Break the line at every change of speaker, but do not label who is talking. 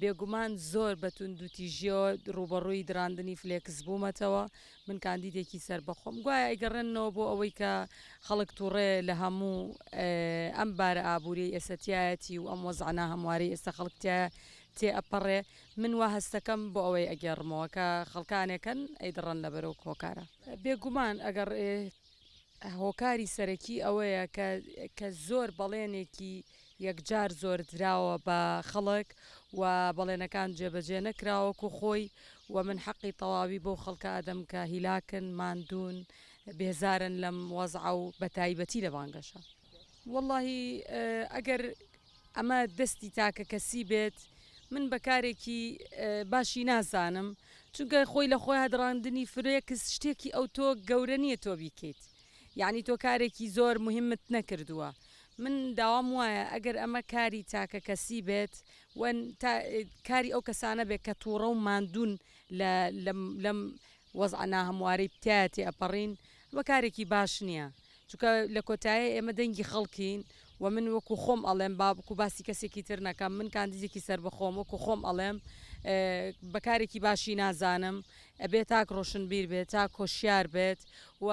بێگومان زۆر بە توندوتیژیۆ ڕوبەڕووی دراندنی فلێکس بوومەتەوە من کاندیدێکی سەر بەخۆم گوایە ئەیگەڕێنەوە بۆ ئەوەی کە خەڵک تووڕێ لە هەموو ئەم بارە ئابووری ئێستەتیایەتی و ئەم وەزعنا هەمواری ئێستا خەڵکتە تێ ئەپەڕێ من وا هەستەکەم بۆ ئەوەی ئەگەڕمەوە کە خەڵکانێکن ئەیدڕەن لە بەرەو کۆکارە بێگومان ئەگەر هۆکاری سەرەکی ئەوەیە کە زۆر بەڵێنێکی یەکجار زۆر دراوە بە خەڵک و بەڵێنەکان جێبەجێ نەکراوەکو خۆی و من حەقی تەواوی بۆ خەڵکە ئەدەم کە هیلاکن ماندوون بێزارن لەم وەزع و بە تایبەتی لە بانگەشە واللهی ئەگەر ئەمە دەستی تاکە کەسی بێت من بەکارێکی باشی نازانم چونکە خۆی لە خۆی هەدڕاندنی فرێکس شتێکی ئەو تۆ گەورە نییە تۆ بیکەیت یعنی تۆ کارێکی زۆر مهمت نەکردووە من داوام وایە ئەگەر ئەمە کاری تاکە کەسی بێت کاری ئەو کەسانە بێت کە تووڕە و ماندوون لەم وەزعنا هەموارەی بتایەتی ئەپەڕین بە کارێکی باش نییە چونکە لە کۆتایە ئێمە دەنگی خەڵکین و من وەکو خۆم ئەڵێم بابکو باسی کەسێکی تر نەکەم من کاندیدێکی سەر بەخۆم وەکو خۆم ئەڵێم بەکارێکی باشی نازانم ئەبێت تاک ڕۆشنبیر بێت تا کۆشیار بێت و